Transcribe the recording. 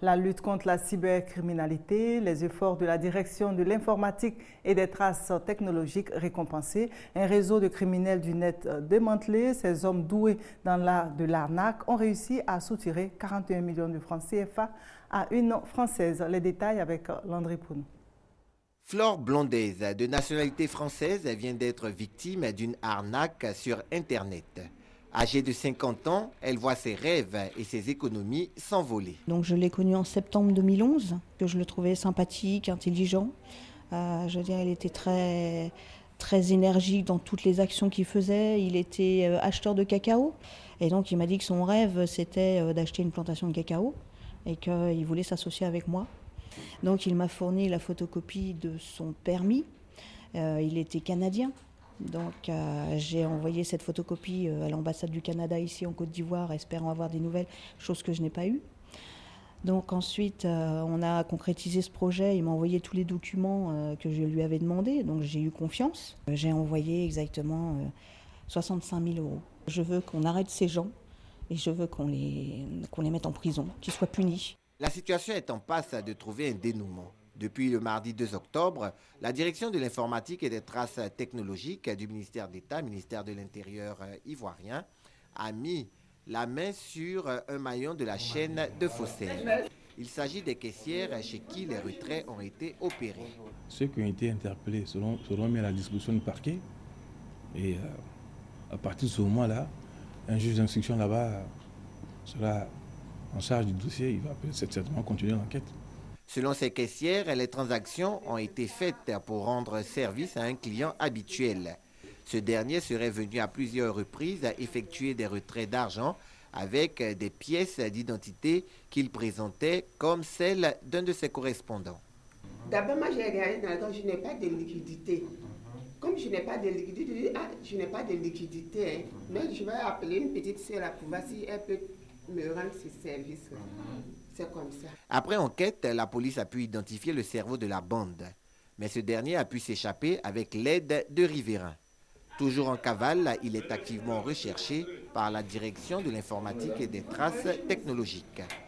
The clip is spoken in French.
La lutte contre la cybercriminalité, les efforts de la direction de l'informatique et des traces technologiques récompensés, un réseau de criminels du net démantelé, ces hommes doués dans l'art de l'arnaque ont réussi à soutirer 41 millions de francs CFA à une Française. Les détails avec Landry Pounou. Flore Blondaise, de nationalité française, vient d'être victime d'une arnaque sur Internet. Âgée de 50 ans, elle voit ses rêves et ses économies s'envoler. Donc je l'ai connu en septembre 2011, que je le trouvais sympathique, intelligent. Je veux dire, il était très énergique dans toutes les actions qu'il faisait. Il était acheteur de cacao. Et donc il m'a dit que son rêve, c'était d'acheter une plantation de cacao et qu'il voulait s'associer avec moi. Donc il m'a fourni la photocopie de son permis. Il était canadien. Donc j'ai envoyé cette photocopie à l'ambassade du Canada ici en Côte d'Ivoire, espérant avoir des nouvelles, chose que je n'ai pas eue. Donc ensuite, on a concrétisé ce projet, il m'a envoyé tous les documents que je lui avais demandé, donc j'ai eu confiance. J'ai envoyé exactement 65 000 €. Je veux qu'on arrête ces gens et je veux qu'on les mette en prison, qu'ils soient punis. La situation est en passe de trouver un dénouement. Depuis le mardi 2 octobre, la direction de l'informatique et des traces technologiques du ministère d'État, ministère de l'Intérieur ivoirien, a mis la main sur un maillon de la chaîne de faussaires. Il s'agit des caissières chez qui les retraits ont été opérés. Ceux qui ont été interpellés seront mis à la disposition du parquet. Et à partir de ce moment-là, un juge d'instruction là-bas sera en charge du dossier. Il va certainement continuer l'enquête. Selon ces caissières, les transactions ont été faites pour rendre service à un client habituel. Ce dernier serait venu à plusieurs reprises effectuer des retraits d'argent avec des pièces d'identité qu'il présentait comme celles d'un de ses correspondants. D'abord, moi j'ai regardé dans le temps, je n'ai pas de liquidité. Comme je n'ai pas de liquidité, je dis, je n'ai pas de liquidité, hein. Mais je vais appeler une petite sœur pour voir si elle peut me rendre ce service. C'est comme ça. Après enquête, la police a pu identifier le cerveau de la bande. Mais ce dernier a pu s'échapper avec l'aide de riverains. Toujours en cavale, il est activement recherché par la direction de l'informatique et des traces technologiques.